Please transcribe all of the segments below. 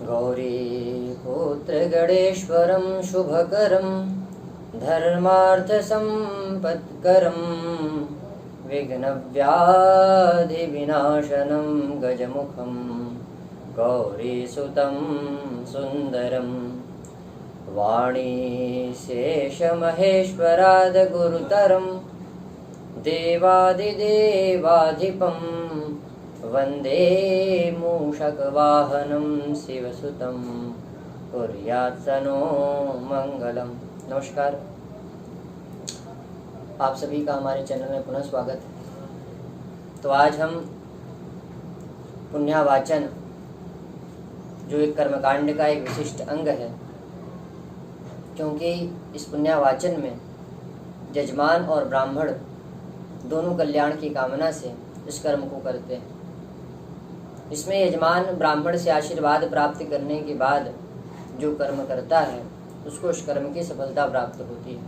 गौरीपुत्र गणेश्वरं शुभकरं धर्मार्थसम्पत्करं विघ्नव्याधिविनाशनं गजमुखं गौरीसुतं सुन्दरं वाणीशेषमहेश्वरादगुरुतरं देवादिदेवाधिपं वन्दे मूषकवाहनं शिवसुतं कुर्यात् स नो मंगलम। नमस्कार, आप सभी का हमारे चैनल में पुनः स्वागत है। तो आज हम पुण्यावाचन, जो एक कर्मकांड का एक विशिष्ट अंग है, क्योंकि इस पुण्यावाचन में यजमान और ब्राह्मण दोनों कल्याण की कामना से इस कर्म को करते हैं। इसमें यजमान ब्राह्मण से आशीर्वाद प्राप्त करने के बाद जो कर्म करता है उसको उस कर्म की सफलता प्राप्त होती है।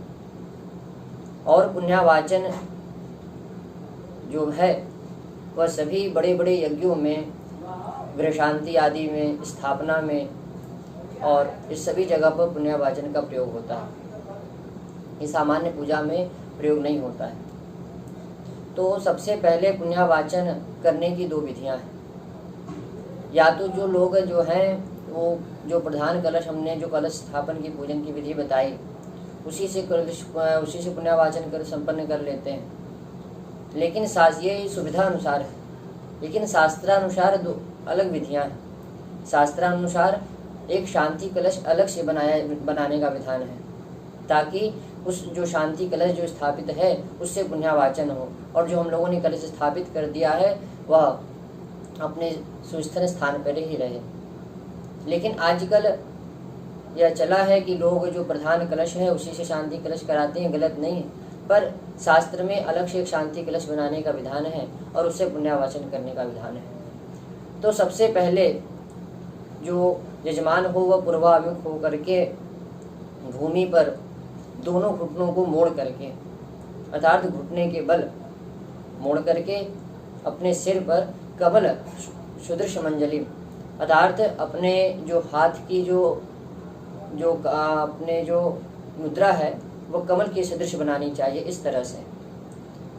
और पुण्यावाचन जो है वह सभी बड़े बड़े यज्ञों में, गृह शांति आदि में, स्थापना में और इस सभी जगह पर पुण्यावाचन का प्रयोग होता है। ये सामान्य पूजा में प्रयोग नहीं होता है। तो सबसे पहले पुण्यावाचन करने की दो विधियां हैं। या तो जो लोग जो हैं वो जो प्रधान कलश, हमने जो कलश स्थापन की पूजन की विधि बताई, उसी से पुण्यावाचन कर संपन्न कर लेते हैं। लेकिन ये सुविधा अनुसार है, लेकिन शास्त्रानुसार दो अलग विधियां हैं। शास्त्रानुसार एक शांति कलश अलग से बनाने का विधान है, ताकि उस जो शांति कलश जो स्थापित है उससे पुण्यावाचन हो, और जो हम लोगों ने कलश स्थापित कर दिया है वह अपने सुस्थान स्थान पर ही रहे। लेकिन आजकल यह चला है कि लोग जो प्रधान कलश है उसी से शांति कलश कराते हैं। गलत नहीं है, पर शास्त्र में अलग से एक शांति कलश बनाने का विधान है और उससे पुण्यावाचन करने का विधान है। तो सबसे पहले जो यजमान हो वह पूर्वाभिमुख हो करके भूमि पर दोनों घुटनों को मोड़ करके, अर्थात घुटने के बल मोड़ करके अपने सिर पर कमल सुदृश मंजलि, अर्थात अपने जो हाथ की अपने जो मुद्रा है वो कमल की सदृश बनानी चाहिए, इस तरह से।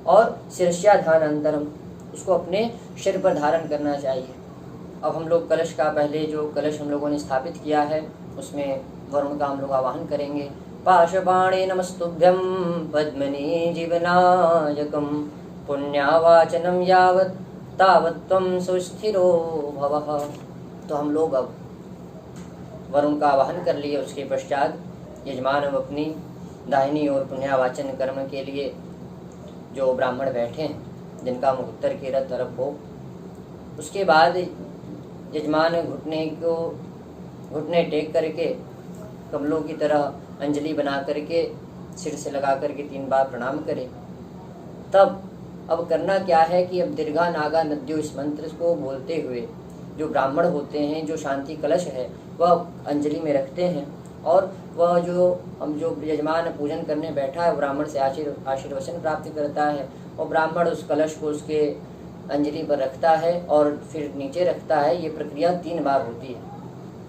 और शीर्ष्याधानांतरम, उसको अपने सिर पर धारण करना चाहिए। अब हम लोग कलश का, पहले जो कलश हम लोगों ने स्थापित किया है उसमें वरुण का हम लोग आवाहन करेंगे। पाशपाणे नमस्तुभ्यं पद्मनी जीवनायकं पुण्यावाचनम यावत् तावत्त्वं सुस्थिरो भवः। तो हम लोग अब वरुण का आवाहन कर लिए। उसके पश्चात यजमान अब अपनी दाहिनी ओर पुण्यावाचन कर्म के लिए जो ब्राह्मण बैठे हैं, जिनका मुख उत्तर की तरफ हो, उसके बाद यजमान घुटने टेक करके कमलों की तरह अंजलि बना करके सिर से लगा करके 3 बार प्रणाम करे। तब अब करना क्या है कि अब दीर्घा नागा नद्यो, इस मंत्र को बोलते हुए जो ब्राह्मण होते हैं, जो शांति कलश है वह अंजलि में रखते हैं, और वह जो यजमान पूजन करने बैठा है ब्राह्मण से आशीर्वचन प्राप्त करता है, और ब्राह्मण उस कलश को उसके अंजलि पर रखता है और फिर नीचे रखता है। ये प्रक्रिया 3 बार होती है।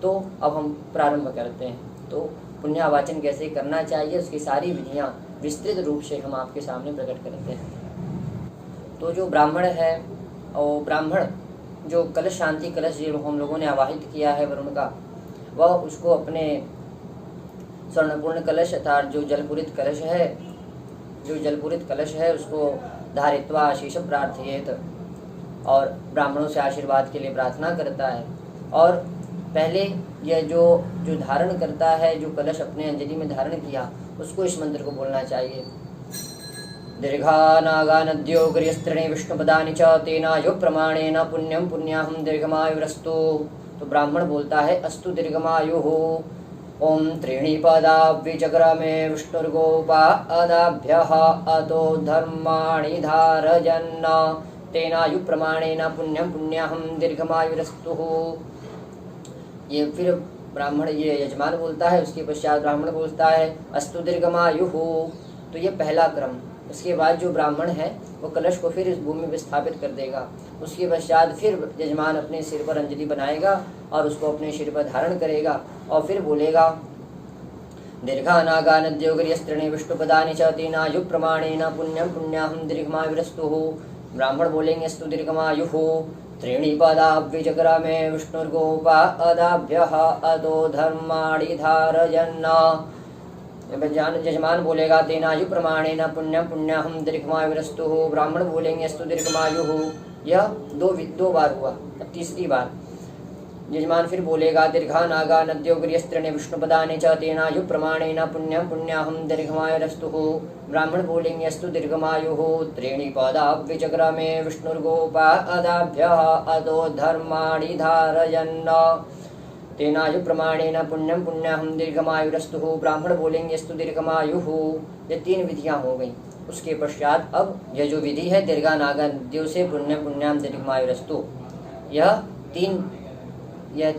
तो अब हम प्रारंभ करते हैं। तो पुण्यावाचन कैसे करना चाहिए उसकी सारी विधियाँ विस्तृत रूप से हम आपके सामने प्रकट करते हैं। तो जो ब्राह्मण है, और ब्राह्मण जो कलश, शांति कलश जो हम लोगों ने आवाहित किया है वरुण का, वह उसको अपने स्वर्णपूर्ण कलश अर्थात जो जलपूरित कलश है उसको धारित्वा आशीष प्रार्थयेत, और ब्राह्मणों से आशीर्वाद के लिए प्रार्थना करता है। और पहले यह जो धारण करता है, जो कलश अपने अंजलि में धारण किया, उसको इस मंत्र को बोलना चाहिए। दीर्घा नागा नद्यो गिर्यस्त्रीणि विष्णुपदानि च तेनायु प्रमाणेन पुण्यं पुण्याहं दीर्घमायुरस्तु। तो ब्राह्मण बोलता है अस्तु दीर्घमायुः। ओम त्रीणि पदाब्जग्रमे विष्णुर्गोपादाभ्यः अतो धर्माणि धारयन् तेनायु प्रमाणेन पुण्यं पुण्याहं दीर्घमायुरस्तु। ये फिर ब्राह्मण, ये यजमान बोलता है, उसके पश्चात ब्राह्मण बोलता है अस्तु दीर्घमायुः। तो ये पहला क्रम। उसके बाद जो ब्राह्मण है वो कलश को फिर इस भूमि में स्थापित कर देगा। उसके पश्चात फिर यजमान अपने सिर पर अंजलि बनाएगा और उसको अपने सिर पर धारण करेगा और फिर बोलेगा दीर्घानागा नद्योगर्यस्त्रीणि विष्णुपदानि च तेनायु प्रमाणेन पुण्यं पुण्याहं दीर्घमायुरस्तु। ब्राह्मण बोलेंगे स्तु दीर्घमायुः त्रीणि पदाभ्यजग्रामे विष्णुर्गोपादाभ्यः अतो धर्माणि धारयन्। यजमान बोलेगा तेनायु प्रमाणेन पुण्यं पुण्याहं दीर्घमायुरस्तु। ब्राह्मण बोलेंगे स्तु दीर्घमायुः। यह दो बार हुआ। अब तीसरी बार यजमान फिर बोलेगा दीर्घानागा नद्योगर्यस्त्रीणि विष्णुपदानि च तेनायु प्रमाणेन पुण्यं पुण्याहं दीर्घमायुरस्तु। ब्राह्मण बोलेंगे अस्तु दीर्घमायुः त्रीणि पदाभ्यजग्रामे विष्णुर्गोपादाभ्यः अतो धर्माणि धारयन् तेनायु प्रमाणेन पुण्यं पुण्याहं दीर्घमायुरस्तु। ब्राह्मण बोलेंगे अस्तु दीर्घमायुः। ये 3 विधियां हो गई। उसके पश्चात अब यह जो विधि है दीर्घानागा नद्यों से पुण्यं पुण्याहं दीर्घमायुरस्तु, यह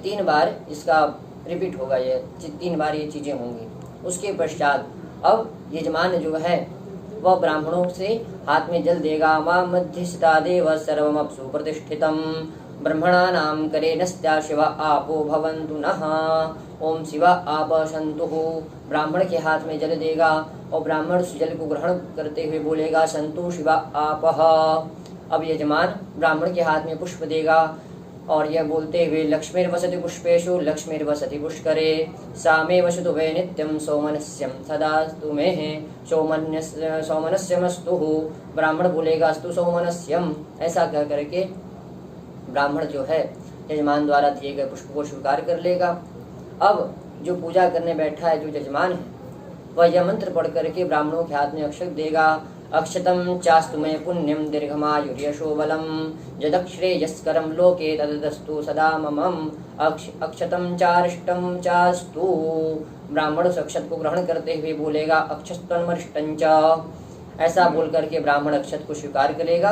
3 बार इसका रिपीट होगा। यह 3 बार ये चीजें होंगी। उसके पश्चात अब यजमान जो है वह ब्राह्मणों से हाथ में जल देगा। मां मध्यस्था देव सर्वमप्सु प्रतिष्ठितम् ब्रह्मणानां करेणस्त्या शिवा आपो भवन्तु नः। ओम शिवा आप सन्तुः। ब्राह्मण के हाथ में जल देगा और ब्राह्मण उस जल को ग्रहण करते हुए बोलेगा सन्तु शिवा आपः। अब यजमान ब्राह्मण के हाथ में पुष्प देगा और यह बोलते हुए लक्ष्मीर्वसति पुष्पेषु लक्ष्मीर्वसति पुष्करे सामे वसतु वै नित्यं सौमनस्यं सदास्तु मे सौमनस्यमस्तु। ब्राह्मण बोलेगा अस्तु सौमनस्यम। ऐसा कह करके ब्राह्मण जो है यजमान द्वारा दिए गए पुष्प को स्वीकार कर लेगा। अब जो पूजा करने बैठा है जो यजमान है वह यह मंत्र पढ़ करके ब्राह्मणों के हाथ में अक्षत देगा। अक्षतं चास्तु मे पुण्यं दीर्घमायुर्यशो बलं यदक्षरेयस्करं लोके तदस्तु सदा ममम्। अक्षतं चारिष्टं चास्तु। ब्राह्मण उस अक्षत को ग्रहण करते हुए बोलेगा अक्षस्तन्मरिष्टं च। ऐसा बोल करके ब्राह्मण अक्षत को स्वीकार करेगा।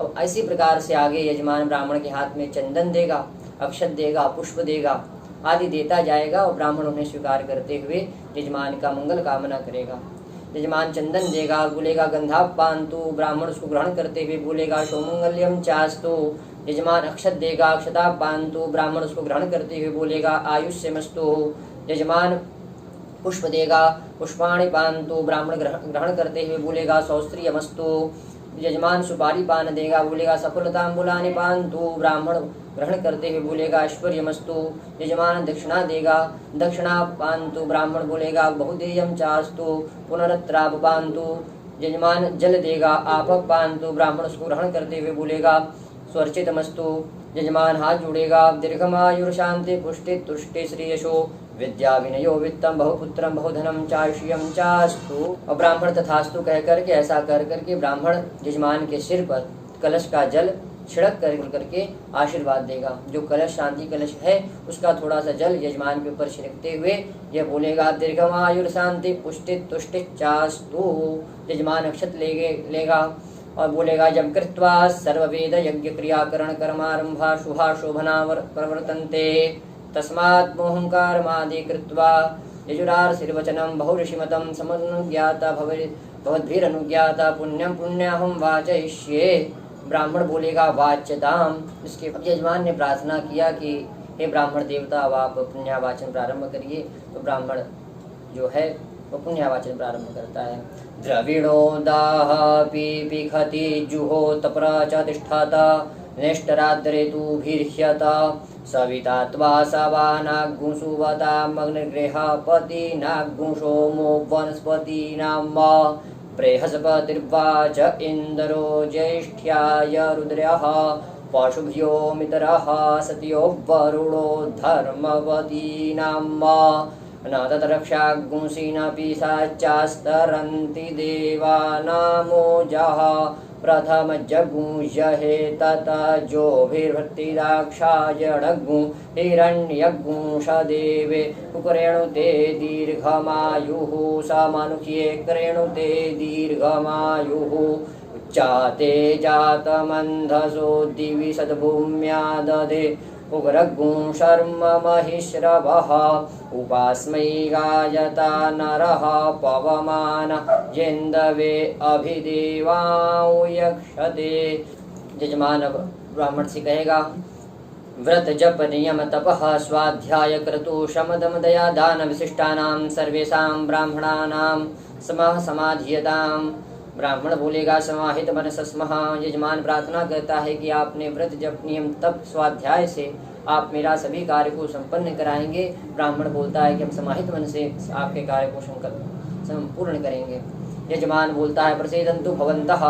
अब इसी प्रकार से आगे यजमान ब्राह्मण के हाथ में चंदन देगा, अक्षत देगा, पुष्प देगा आदि देता जाएगा और ब्राह्मण उन्हें स्वीकार करते हुए यजमान का मंगल कामना करेगा। यजमान चंदन देगा और बोलेगा गंधापान्तु। ब्राह्मण उसको ग्रहण करते हुए बोलेगा सौमंगल्यम चास्तु। यजमान अक्षत देगा, अक्षतापान्तु। ब्राह्मण उसको ग्रहण करते हुए बोलेगा आयुष्यमस्तु। यजमान पुष्प देगा, पुष्पाणि पान्तु। ब्राह्मण ग्रहण करते हुए बोलेगा सौस्त्रियमस्तु। यजमान सुपारी पान देगा, बोलेगा सफलतांबुलानि पान्तु। ब्राह्मण ग्रहण करते हुए बोलेगा ऐश्वर्यमस्तु। यजमान दक्षिणा देगा, दक्षिणा पान्तु। ब्राह्मण बोलेगा बहुदेयं चास्तु पुनरत्राप पान्तु। यजमान जल देगा, आपक पान्तु। ब्राह्मण उसको ग्रहण करते हुए बोलेगा स्वर्चितमस्तु। यजमान हाथ जोड़ेगा दीर्घमायुर्शांति पुष्टि तुष्टि श्रेयसो विद्या विनयो वित्तम बहुपुत्रम बहुधनम चायुष्यम चास्तु। और ब्राह्मण तथास्तु कह करके ऐसा कर करके ब्राह्मण यजमान के सिर पर कलश का जल छिड़क करके आशीर्वाद देगा। जो कलश शांति कलश है उसका थोड़ा सा जल यजमान के ऊपर छिड़कते हुए यह बोलेगा दीर्घमायुर्शांति पुष्टि तुष्टि चास्तु। यजमान अक्षत लेगा और बोलेगा यम कृत्वा सर्ववेद यज्ञ क्रियाकरण कर्मारंभा शुभा शोभना प्रवर्तन्ते तस्मात् मोहंकारमादि कृत्वा यजुरार्षिर्वचनं बहुऋषिमतं समनुज्ञाता भवद्भिरनुज्ञाता पुण्यं पुण्याहं वाचयिष्ये। ब्राह्मण बोलेगा वाच्यताम। इसके यजमान ने प्रार्थना किया कि हे ब्राह्मण देवता अब आप पुण्यावाचन प्रारंभ करिए। तो ब्राह्मण जो है वो पुण्यावाचन प्रारंभ करता है। द्रविणो दाह पिखति जुहोत च तिष्ठता नेष्टराद्रे तु भीर्ह्यता सविता त्वा सवानाग्गुंसुवता मग्नगृहपति नाग्गुंसोमो वनस्पतीनां बृहस्पतिर्वाच इन्द्रो ज्येष्ठ्याय रुद्रः पशुभ्यो मित्रः सत्यो वरुणो धर्मवतीनां न तत्रक्षाग्गुंसीनपि साचास्तरन्ति देवानामोजः प्रथम जगुंजहे ततजोभिर्भक्तिदाक्षायणगु हिरण्यगुंषदेवे कुकरेणुते दीर्घमायुः समानुख्ये करेणुते दीर्घमायुः उच्चाते जातमन्धसो दिवि सद्भूम्या ददे उग्रगुं शर्म महिश्रवः उपास्मै गायता नरः पवमान जेन्दवे अभिदेवां यक्षते। यजमान अब ब्राह्मण से कहेगा, व्रत जप नियम तपः स्वाध्याय क्रतु शम दम दया दान विशिष्टानां सर्वेषां ब्राह्मणानां समः समाधियताम्। ब्राह्मण बोलेगा, समाहित मनस स्मः। यजमान प्रार्थना करता है कि आपने व्रत जप नियम तप स्वाध्याय से आप मेरा सभी कार्य को संपन्न कराएंगे। ब्राह्मण बोलता है कि हम समाहित मन से आपके कार्य को संपूर्ण करेंगे। यजमान बोलता है, प्रसीदन्तु भवन्तः।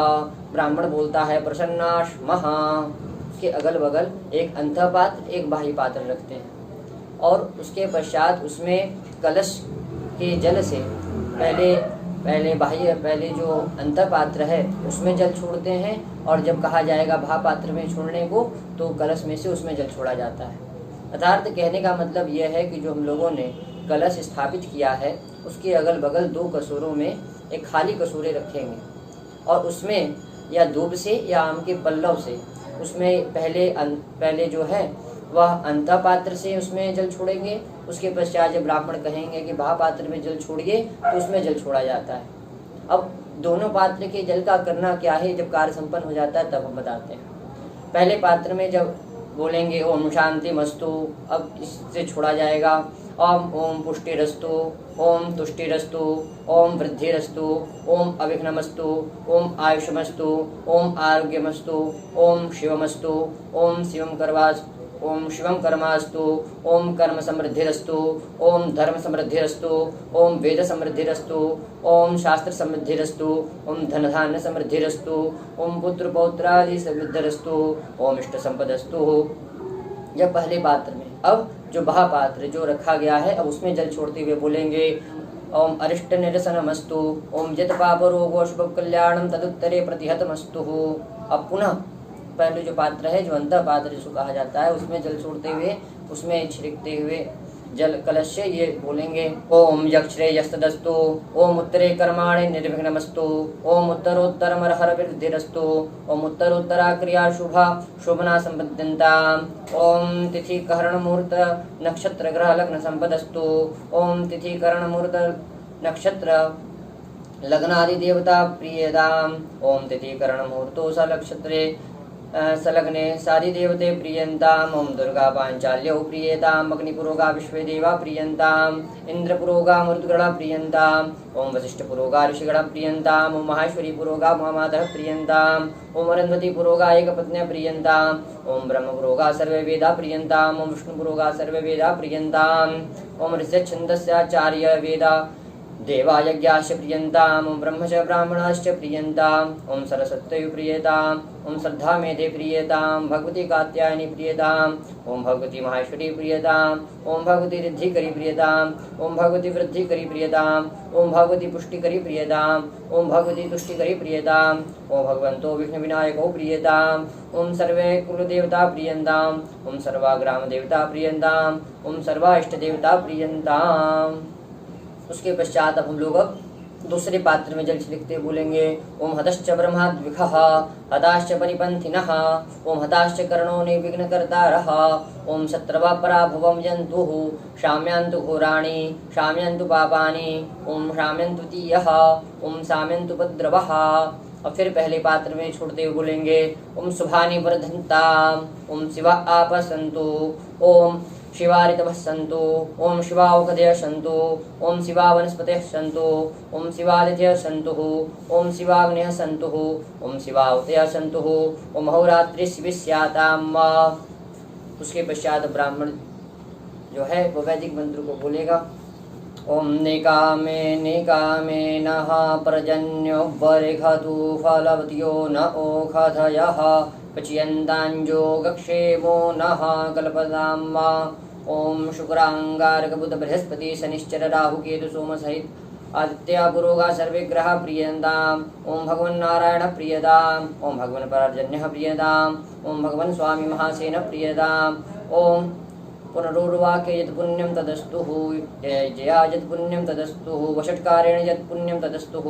ब्राह्मण बोलता है, प्रसन्नाश्मः। उसके अगल बगल एक अंतःपात्र एक बाह्य पात्र रखते हैं और उसके पश्चात उसमें कलश के जल से पहले जो अंतःपात्र है उसमें जल छोड़ते हैं और जब कहा जाएगा भापात्र में छोड़ने को तो कलश में से उसमें जल छोड़ा जाता है। अर्थात कहने का मतलब यह है कि जो हम लोगों ने कलश स्थापित किया है उसके अगल बगल 2 कसूरों में एक खाली कसूरे रखेंगे और उसमें या दूब से या आम के पल्लव से उसमें पहले जो है वह अंतःपात्र से उसमें जल छोड़ेंगे। उसके पश्चात जब ब्राह्मण कहेंगे कि भापात्र में जल छोड़िए तो उसमें जल छोड़ा जाता है। अब दोनों पात्र के जल का करना क्या है, जब कार्य संपन्न हो जाता है तब हम बताते हैं। पहले पात्र में जब बोलेंगे ओम शांति मस्तु, अब इससे छोड़ा जाएगा ओम पुष्टिरस्तु, ओम तुष्टिरस्तु, ओम वृद्धिरस्तु, ओम अविघ्नमस्तु, ओम आयुषमस्तु, ओम आरोग्यमस्तु, ओम शिवमस्तु, ओम शिवम कर्मास्तु, ओम कर्म समृद्धिरस्तु, ओम धर्म समृद्धिरस्तु, ओम वेद समृद्धिरस्तु, ओम शास्त्र समृद्धिरस्तु, ओम धन धान्य समृद्धिरस्तु, ओम पुत्र पौत्रादि समृद्धिरस्तु, ओम इष्ट संपदस्तु। यह पहले पात्र में। अब जो महापात्र जो रखा गया है अब उसमें जल छोड़ते हुए बोलेंगे ओम अरिष्ट निरसनमस्तु, ओम यत पाप रोगो शुभ कल्याणम तदुत्तरे प्रतिहतमस्तु। अब पुनः पहले जो पात्र है जो अंतः पात्र जिसको कहा जाता है उसमें जल छोड़ते हुए उसमें छिड़कते हुए जल कलश से ये बोलेंगे ओम यक्षरेयस्तदस्तु, ओम उत्तरे कर्माणि निर्विघ्नमस्तु, ओम उत्तरोत्तरमर्हर वृद्धिरस्तु, ओम उत्तरोत्तरा क्रिया शुभा शोभना संपद्यन्ताम्, ओम तिथि करण मुहूर्त नक्षत्र ग्रह लग्न संपदस्तु, ओम तिथि करण मुहूर्त नक्षत्र लग्नादि देवता प्रियताम्, ओम तिथि करण मुहूर्तो स नक्षत्रे संलग्ने सारी देवते प्रियंताम, ओम दुर्गा पांचाल्यो प्रियताम, अग्निपुरोगा विश्वे देवा प्रियंताम, इंद्रपुरोगा मरुद्गणा प्रियंताम, ओम वशिष्ठ पुरोगा ऋषिगणा प्रियंताम, ओम माहेश्वरी पुरोगा महामातः प्रियंताम, ओम अरंधवती पुरोगा एकपत्न्या प्रियंताम, ओम ब्रह्म पुरोगा सर्वे वेदा प्रियंताम, ओम विष्णु पुरोगा सर्वे वेदा प्रियंताम, ओम ऋष्य छंदस्याचार्य वेदा देवा यज्ञाश्च प्रियंताम, ओम ब्रह्मच ब्राह्मणाश्च प्रियंताम, ओम सरस्वती प्रियताम, ओम श्रद्धा मेधे प्रियताम, भगवती कात्यायनी प्रियताम, ओम भगवती माहेश्वरी प्रियताम, ओम भगवती रिद्धिकरी प्रियताम, ओम भगवती वृद्धिकरी प्रियताम, ओम भगवती पुष्टिकरी प्रियताम, ओम भगवती तुष्टिकरी प्रियताम, ओम भगवंतो विघ्न विनायको प्रियताम, ओम सर्वे कुल देवता प्रियंताम, ओम सर्वा ग्राम देवता प्रियंताम, ओम सर्वा इष्ट देवता प्रियंताम। उसके पश्चात अब हम लोग अब दूसरे पात्र में जल छिड़कते बोलेंगे ओम हतश्च ब्रह्माद्विखः, हताश्च परिपन्थिनः, ओम हताश्च कर्णो निर्विघ्नकर्तारः, ओम शत्रवा पराभवं यन्तुः, शाम्यन्तु घोराणि, शाम्यन्तु पापानि, ओम शाम्यन्तु तीयः, ओम शाम्यन्तु उपद्रवः। और फिर पहले पात्र में छोड़ते हुए बोलेंगे ओम शुभानि वर्धन्ताम्, ओम शिवा आपः सन्तु, ओम शिवा ऋतवः सन्तु, ओम शिवा औषधयः सन्तु, ओम शिवा वनस्पतयः सन्तु, ओम शिवादित्यः सन्तुः, ओम शिवाग्नयः सन्तुः, ओम शिवाहुतयः सन्तुः, ओम अहोरात्रिः स्याताम्। उसके पश्चात ब्राह्मण जो है वो वैदिक मंत्र को बोलेगा ओम निकामे नः पर्जन्यो बर्हतु फलवत्यो न ओषधयः पच्यन्ताञ्जो गक्षेमो नः कल्पताम्। ओम शुक्रांगारक बुध बृहस्पति शनिश्चर राहु केतु सोम सहित आदित्य पुरोगा सर्वे ग्रह प्रियंताम, ओम भगवन् नारायण प्रियताम, ओम भगवन् पर्जन्यः प्रियताम, ओम भगवन् स्वामी महासेन प्रियताम, ओम पुनरुर्वाक्य यत् पुण्यं तदस्तुः, जया यत् पुण्यं तदस्तुः, वषट्कारेण यत् पुण्यं तदस्तुः,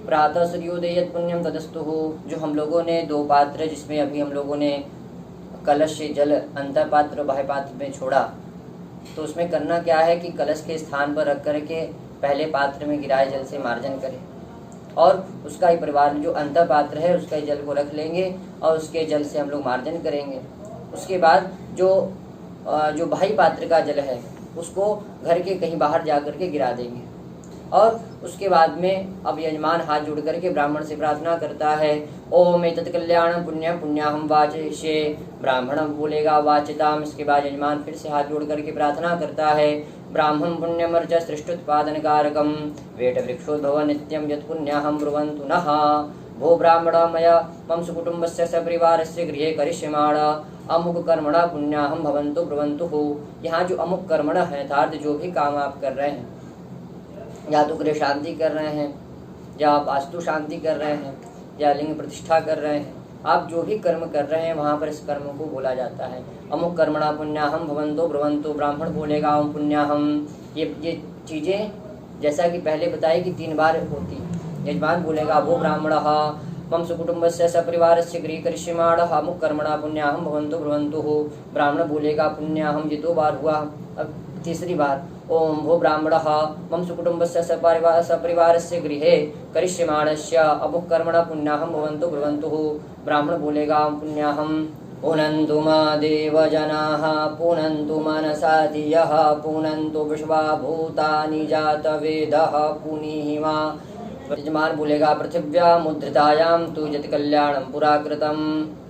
प्रातः सूर्योदय यत् पुण्यम तदस्तुः। जो हम लोगों ने 2 पात्र जिसमें अभी हम लोगों ने कलश से जल अंतर पात्र बाह्य पात्र में छोड़ा, तो उसमें करना क्या है कि कलश के स्थान पर रख करके पहले पात्र में गिराए जल से मार्जन करें, और उसका ही परिवार जो अंतर पात्र है उसका ही जल को रख लेंगे और उसके जल से हम लोग मार्जन करेंगे। उसके बाद जो बाह्य पात्र का जल है उसको घर के कहीं बाहर जा करके गिरा देंगे। और उसके बाद में अब यजमान हाथ जोड़ करके ब्राह्मण से प्रार्थना करता है, ओम एतत् कल्याणं पुण्यं पुण्याहं वाचयिष्ये। ब्राह्मण बोलेगा वाचिताम। इसके बाद यजमान फिर से हाथ जोड़ करके प्रार्थना करता है, ब्राह्मं पुण्यमर्च सृष्टुत्पादन कारकं वेट वृक्षोद्भव नित्यं यत् पुण्याहं ब्रुवन्तु नः। भो ब्राह्मण मया मम सुकुटुम्बस्य सपरिवारस्य गृहे करिष्यमाण अमुक कर्मणा पुण्याहं भवन्तु ब्रुवन्तु। यहाँ जो अमुक कर्मण है अर्थात जो भी काम आप कर रहे हैं, या तो गृह शांति कर रहे हैं, या आप वास्तु शांति कर रहे हैं, या लिंग प्रतिष्ठा कर रहे हैं, आप जो भी कर्म कर रहे हैं वहाँ पर इस कर्म को बोला जाता है अमुक कर्मणा पुण्याहम भवन्तु ब्रुवन्तु। ब्राह्मण बोलेगा ओम पुण्याहम। ये चीज़ें जैसा कि पहले बताई कि 3 बार होती। यजमान बोलेगा वो ब्राह्मणः मम सुकुटुम्बस्य सपरिवारस्य गृहे करिष्यमाणः अमुक कर्मणा पुण्याहम भवन्तु ब्रुवन्तु। ब्राह्मण बोलेगा पुण्याहम, ये 2 बार हुआ। अब तीसरी बार ओम भो ब्राह्मणः मम सुकुटुम्बस्य सपरिवारस्य गृहे करिष्यमाणस्य अमुक कर्मणा पुण्याहम भवन्तु ब्रुवन्तु। ब्राह्मण बोलेगा पुण्याहम। पुनन्तु मा देवजनाः पुनन्तु मनसा धियः पुनन्तु विश्वा भूतानि जातवेदः पुनीहि मा। यजमान बोलेगा पृथिव्या मुद्रितायां तु यत् कल्याणं पुराकृतं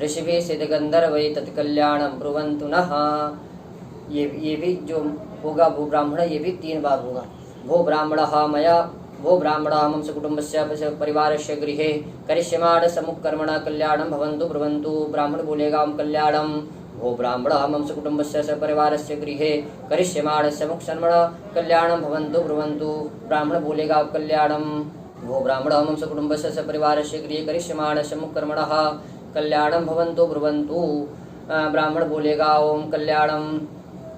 ऋषिभिः सिद्धगन्धर्वैः तत् कल्याणं ब्रुवन्तु नः। ये भी जो होगा वो ब्राह्मण, ये भी 3 बार होगा। वो ब्राह्मणः मम सुकुटुम्बस्य परिवारस्य गृहे करिष्यमाणस्य अमुक कर्मणा कल्याणं भवन्तु ब्रुवन्तु। ब्राह्मण बोलेगा ओम कल्याणं। वो ब्राह्मणः मम सुकुटुम्बस्य सपरिवारस्य गृहे करिष्यमाणस्य अमुक कर्मणा कल्याणं भवन्तु ब्रुवन्तु। ब्राह्मण बोलेगा ओम कल्याणं। वो ब्राह्मणः मम सुकुटुम्बस्य सपरिवारस्य गृहे करिष्यमाणस्य अमुक कर्मणः कल्याणं भवन्तु ब्रुवन्तु। ब्राह्मण बोलेगा ओम कल्याणं।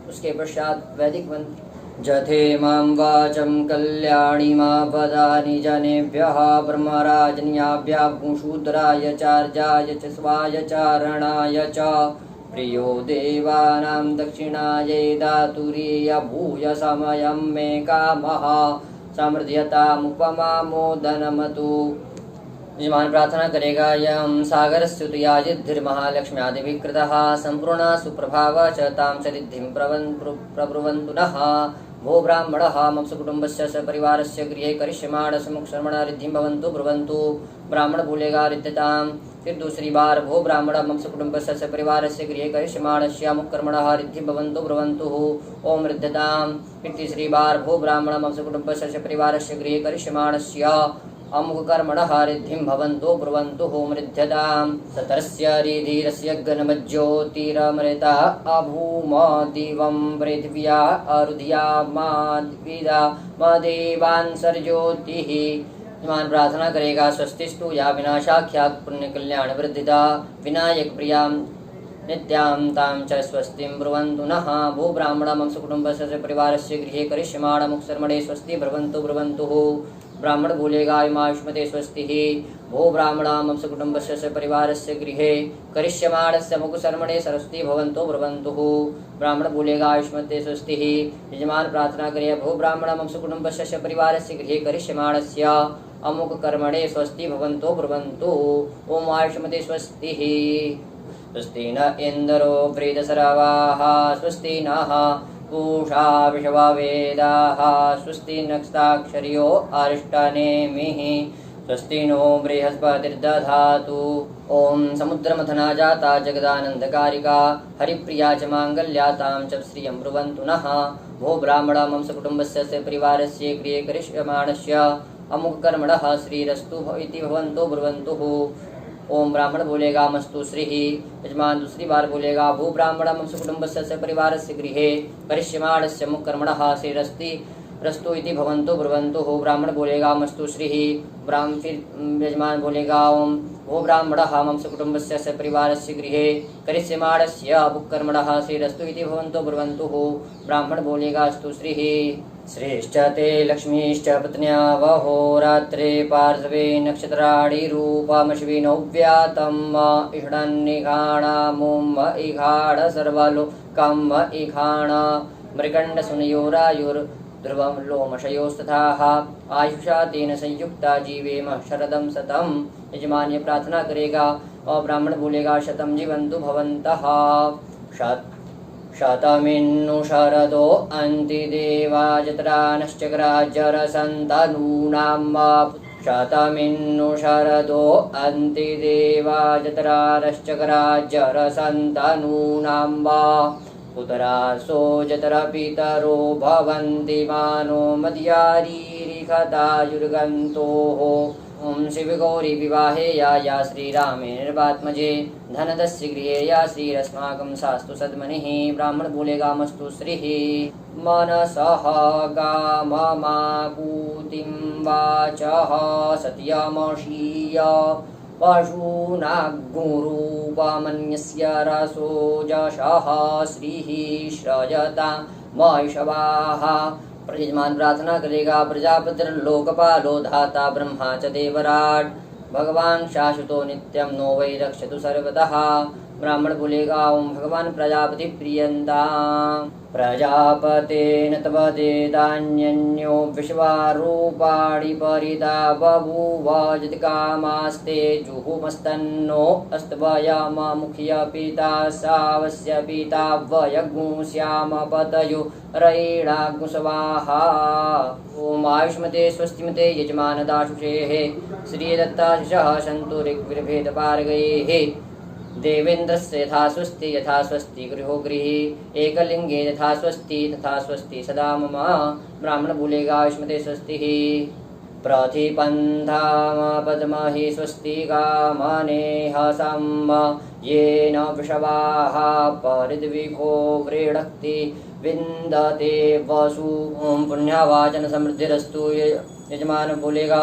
उसके पश्चात वैदिक मंत्र, जथे मां वाचं कल्याणी मा वदानि जनेभ्यः ब्रह्मराजन्याभ्यः भूशूद्राय चार्याय च स्वाय चारणाय च प्रियो देवानां दक्षिणायै दातुरीय भूय समयं मे कामः समृद्धयतामुपमामोदनमतु। यजमान प्रार्थना करेगा, यं सागरस्युतयाजिद्धिर्महालक्ष्म्यादिविकृतः सम्पूर्णा सुप्रभाव च तां च रिद्धिं प्रब्रुवन्तु नः। भो ब्राह्मणः मम सुकुटुम्बस्य सपरिवारस्य गृहे करिष्यमाणस्य अमुक कर्मणा रिद्धिं भवन्तु ब्रुवन्तु। ब्राह्मण बोलेगा रिद्धताम्। फिर दूसरी बार भो ब्राह्मणः मम सुकुटुम्बस्य सपरिवारस्य गृहे करिष्यमाणस्य अमुक कर्मणः रिद्धिं भवन्तु ब्रुवन्तु ओम रिद्धताम्। फिर तीसरी बार भो ब्राह्मणः मम सुकुटुम्बस्य सपरिवारस्य गृहे करिष्यमाणस्य अमुक कर्मणः रिद्धिं भवन्तु ब्रुवन्तु ओम रिद्धताम्। सतरस्य रिधिरस्य गणमज्योतिरमृता अभूम दिवं पृथिव्या अरुध्या माद्विदा मदेवांसर्ज्योतिः। यजमान प्रार्थना करेगा, स्वस्तिस्तु या विनाशाख्या पुण्य कल्याण वृद्धिदा विनायक प्रियां नित्यां तां च स्वस्तिं ब्रुवन्तु नः। भो ब्राह्मणः मम सुकुटुम्बस्य परिवारस्य गृहे करिष्यमाण अमुक कर्मणे स्वस्ति ब्रुवन्तु ब्रुवन्तु। ब्राह्मण बोलेगा इमायुष्मते स्वस्तिः। भो ब्राह्मणः मम सुकुटुम्बस्य सपरिवारस्य गृहे करिष्यमाणस्य अमुक कर्मणे सरस्वती भवन्तु ब्रुवन्तु। ब्राह्मण बोलेगा आयुष्मते स्वस्तिः। यजमान प्रार्थना करेगा, भो ब्राह्मणः मम सुकुटुम्बस्य सपरिवारस्य गृहे करिष्यमाणस्य अमुक कर्मणे स्वस्ति भवन्तु ब्रुवन्तु ओम आयुष्मते स्वस्तिः। स्वस्ति न इन्द्रो वृद्धसर्वाः स्वस्ति नः पूषा विश्ववेदाः स्वस्ति नक्षत्राक्षर्यो अरिष्टनेमिः स्वस्ति नो बृहस्पतिर्दधातु। ओम समुद्रमथना जाता जगदानन्दकारिका हरिप्रिया च माङ्गल्या तां च श्रियं ब्रुवन्तु नः। भो ब्राह्मणः मम सकुटुम्बस्य सपरिवारस्य गृहे करिष्यमाणस्य अमुक कर्मणः श्रीरस्तु इति भवन्तु ब्रुवन्तु। ओम ब्राह्मण बोलेगा मस्तु श्रीः। यजमान दूसरी बार बोलेगा, भू ब्राह्मण मम सुकुटुम्बस्य सपरिवारस्य गृहे करिष्यमाणस्य अमुक कर्मणः श्रीरस्ति रस्तु इति भवन्तु ब्रुवन्तु। ब्राह्मण बोलेगा मस्तु श्रीः। फिर यजमान बोलेगा, ओम भो ब्राह्मणः मम सुकुटुम्बस्य सपरिवारस्य गृहे करिष्यमाणस्य अमुक कर्मणः श्रीरस्तु इति भवन्तु ब्रुवन्तु। ब्राह्मण बोलेगा अस्तु श्रीः। श्रेष्ठ ते लक्ष्मीश्च पत्न्यावहो रात्रे पार्श्वे नक्षत्राणि रूपमश्विनौ व्यातं इषडन्निघाणामुं इघाड सर्वलोकं इघाण मृगण्डसुनयोरायुर्ध्रुवं लोमशयोस्तथाः आयुषा तेन संयुक्ता जीवेम शरदं शतम्। यजमान ये प्रार्थना करेगा और ब्राह्मण बोलेगा शतम जीवन्तु भवन्तः। शतमिन्नु शरदो अन्ति देवा जत्रानश्चक्राजरसन्तनूनां शतमिन्नु शरदो अन्ति देवा जत्रानश्चक्राजरसन्तनूनां पुतरासो जत्र पितरो भवन्ति मानो मद्यारीरिखतायुर्गन्तोः। ओम शिव गौरी विवाहे या श्रीरामे निर्वात्मजे धनदस्य गृहे या श्रीरस्माकं सास्तु सद्मनिः। ब्राह्मण बोलेगा मस्तु श्रीः। मनसः गाममाकूतिं वाचः सत्यमशीय पशूनाग्गुरूपमन्यस्य रसो जशः श्रीः श्रजता महिषवाः। यजमान प्रार्थना करेगा प्रजापतिर लोकपालो धाता ब्रह्मा च देवराट भगवान शाश्वतो नित्यं नो वै रक्षतु सर्वतः। ब्राह्मण बोलेगा ओम भगवान प्रजापति प्रियंता प्रजापतेन तवदेदान्यो विश्वारूपाणि परिता बभूव यत्कामास्ते जुहुमस्तन्नो अस्त्वयम मुख्य पिता सावस्य पिता वयगुंस्याम पतयो रयिणाग्मुसवाहा। ओम आयुष्मते स्वस्तिमते यजमान दाशुषेः श्रीदत्ताशिषः सन्तु ऋग्विर्भेद पारगैः। देवेन्द्रस्य यथा स्वस्ति गृहो गृहे एकलिंगे यथा स्वस्ति सदा मम। ब्राह्मण बोलेगा आयुष्मते स्वस्तिः। प्रतिपन्थाम पद्महि स्वस्तिकामनेह सम्म येन वृषभाः परिद्विखो वृणक्ति विन्दते वसु। ओम पुण्यवाचन समृद्धिरस्तु। यजमान बोलेगा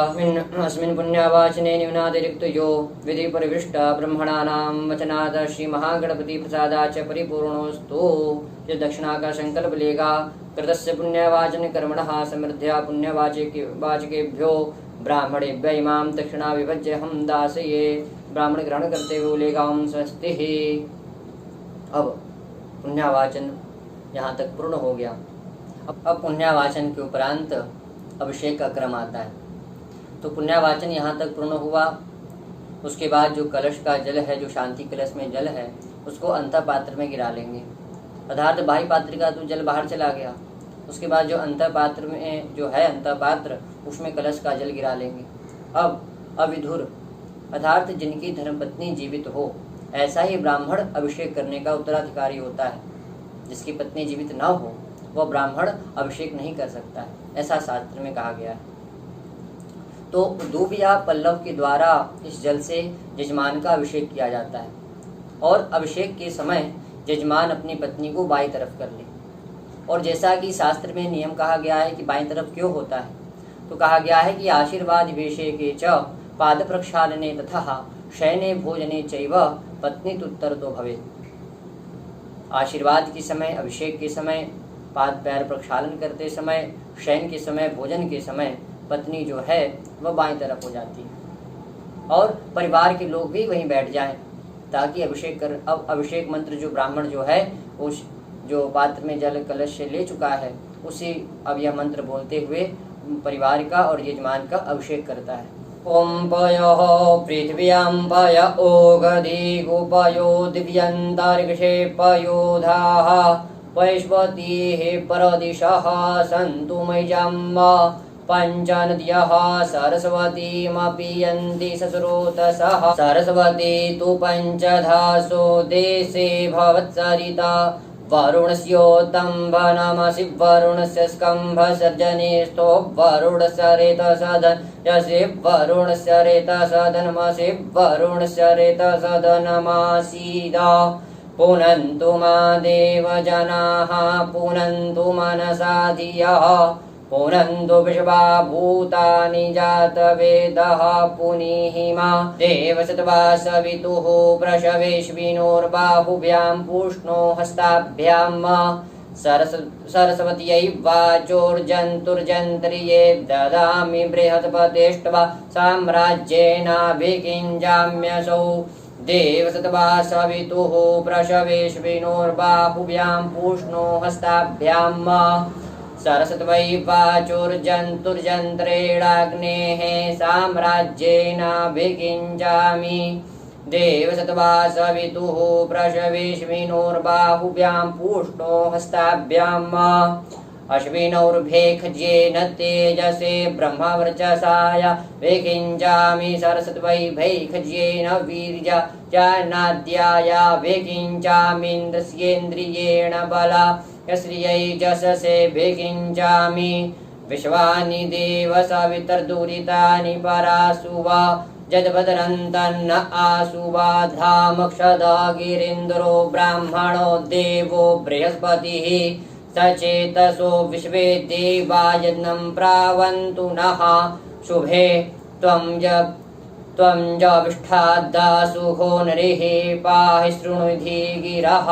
अस्मिन् पुण्यवाचने न्यूनातिरिक्तो यो विधि परिविष्ट ब्रह्मणानां वचनात् श्री महागणपति प्रसादात् च परिपूर्णोस्तु। जो दक्षिणा का संकल्प लेगा कृतस्य पुण्यवाचन कर्मणः समृद्ध्या पुण्यवाचकेभ्यो ब्राह्मणेभ्य इमां दक्षिणा विभज्य हम दासये। ब्राह्मण ग्रहण करते हुए बोलेगा ओम स्वस्तिः। अब पुण्यवाचन यहाँ तक पूर्ण हो गया। अब पुण्यवाचन के उपरांत अभिषेक का क्रम आता है। तो पुण्यवाचन यहाँ तक पूर्ण हुआ। उसके बाद जो कलश का जल है, जो शांति कलश में जल है, उसको अंतः पात्र में गिरा लेंगे। पदार्थ बाह्य पात्र का तो जल बाहर चला गया। उसके बाद जो अंतः पात्र में जो है अंतः पात्र, उसमें कलश का जल गिरा लेंगे। अब अविधुर अर्थात जिनकी धर्मपत्नी जीवित हो, ऐसा ही ब्राह्मण अभिषेक करने का उत्तराधिकारी होता है। जिसकी पत्नी जीवित न हो वह ब्राह्मण अभिषेक नहीं कर सकता है, ऐसा शास्त्र में कहा गया है। तो दूब या पल्लव के द्वारा इस जल से यजमान का अभिषेक किया जाता है। और अभिषेक के समय यजमान अपनी पत्नी को बाईं तरफ कर ले। और जैसा कि शास्त्र में नियम कहा गया है कि बाईं तरफ क्यों होता है, तो कहा गया है कि आशीर्वाद अभिषेके च पाद प्रक्षालने तथा शयने भोजने चैव पत्नी तुत्तर तो भवे। आशीर्वाद के समय, अभिषेक के समय, पाद पैर प्रक्षालन करते समय, शयन के समय, भोजन के समय पत्नी जो है वह बाईं तरफ हो जाती है। और परिवार के लोग भी वहीं बैठ जाएं ताकि अब अभिषेक मंत्र जो ब्राह्मण जो है उस जो पात्र में जल कलश से ले चुका है उसी अब यह मंत्र बोलते हुए परिवार का और यजमान का अभिषेक करता है। ओम पयो पृथिव्यां पय ओगदिगुपयो दिव्यन्तरिक्षे पयोधाः वैश्वतीः परदिशः सन्तु मय्यम् पंचनद्यः सरस्वतीमपि यन्ति सस्रोतसः सरस्वती तु पञ्चधासो देशे भवत्सरिता वरुणस्योत्तम्भनमसि वरुणस्य स्कम्भसर्जनेस्तो वरुणस्य रेतसदनमसि वरुणस्य रेतसदनमसि वरुणस्य रेतसदनमासीदा पुनन्तु मा देवजनाः पुनन्तु मनसा धियः पुनन्तु विश्वा भूतानि जातवेदः पुनीहिमा देवसत्वा सवितुः प्रशवेश्विनोर्बाहुभ्यां पूष्णो हस्ताभ्यां सरस्वत्यै वाचोर्जन्तुर्जन्त्रिये ददामि बृहत्पतिष्ठवा साम्राज्येनाभिकिञ्जाम्यसौ देवसत्वा सवितुः प्रशवेश्विनोर्बाहुभ्यां पूष्णो हस्ताभ्याम् सरस्वत्यै वाचोर्जन्तुर्जन्त्रेणाग्नेः साम्राज्येनाभिकिञ्जामि देवसत्वा सवितुः प्रशवेश्विनोर्बाहुभ्यां पूष्णो हस्ताभ्याम् अश्विनोर्भेखज्येन तेजसे ब्रह्मवर्चसाय विकिञ्जामि सरस्वत्यै भैखज्येन वीर्यजानाद्याय विकिञ्जामीन्द्रस्येन्द्रियेण बलश्रियै जशसे विकिञ्जामि विश्वानि देव सवितर्दुरितानि परासुवा जद्वदनन्तन्न आसुवाधामक्षदा गिरीन्द्रो ब्राह्मणो देवो बृहस्पतिः सचेतसो विश्वे देवा यज्ञं प्रावन्तु नः शुभे त्वं जविष्ठाद्दासुहो नरिः पाहि शृणुधि गिरः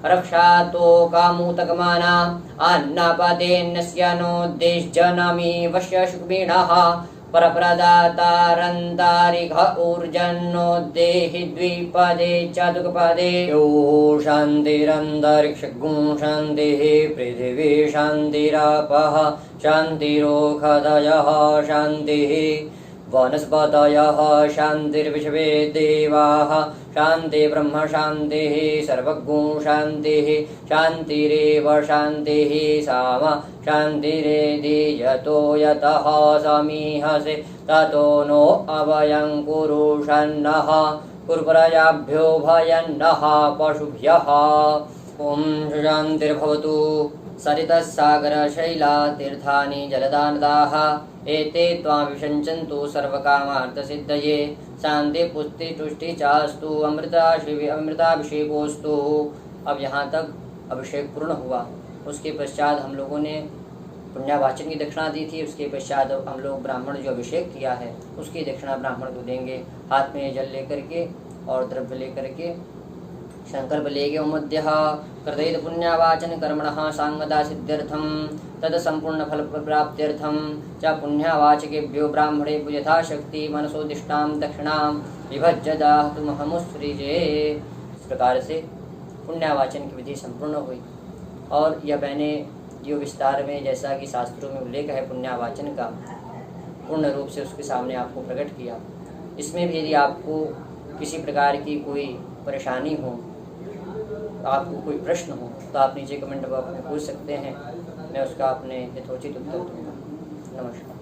रक्षातो कामुतकमाना अन्नपदेन्नस्य नोद्दिश्जनमी वश्य शुक्मिणः परप्रदातारन्तारिघ ऊर्जन्नो देहि द्विपदे चतुष्पदे यो शान्तिरन्तरिक्षगुं शान्तिः पृथिवी शान्तिरापः शान्तिरोषधयः शान्तिः वनस्पतयः शान्तिर्विश्वे देवाः शान्ति ब्रह्म शान्तिः सर्वगुं शान्तिः शान्तिरेव शान्तिः साम शान्तिरेधि यतो यतः समीहसे ततो नो अभयं कुरुषन्नः कुर्प्रजाभ्यो भयन्नः पशुभ्यः। ॐ शान्तिर्भवतु। सरितस्सागरशैलातीर्थानि जलदानदाः एते त्वां विषञ्चन्तु सर्वकामार्थसिद्धये शान्तिपुष्टितुष्टि चास्तु अमृताभिषेकोस्तु। अब यहाँ तक अभिषेक पूर्ण हुआ। उसके पश्चात हम लोगों ने पुण्यावाचन की दक्षिणा दी थी। उसके पश्चात हम लोग ब्राह्मण जो अभिषेक किया है उसकी दक्षिणा ब्राह्मण को देंगे। हाथ में जल लेकर के और द्रव्य लेकर के संकल्प लेगे मध्य कृतैत पुण्यावाचन कर्मणः सांगदा सिद्ध्यर्थं तद संपूर्ण फल प्राप्त्यर्थं च पुण्यावाचकेभ्यो ब्राह्मणेभ्यो यथाशक्ति मनसोदिष्टां दक्षिणां विभज्य दातुमहमुत्सृजे। इस प्रकार से पुण्यावाचन की विधि संपूर्ण हुई और यह मैंने जो विस्तार में जैसा कि शास्त्रों में उल्लेख है पुण्यावाचन का पूर्ण रूप से उसके सामने आपको प्रकट किया। इसमें भी यदि आपको किसी प्रकार की कोई परेशानी हो, आपको कोई प्रश्न हो तो आप नीचे कमेंट बॉक्स में पूछ सकते हैं, मैं उसका अपने यथोचित उत्तर दूंगा। नमस्कार।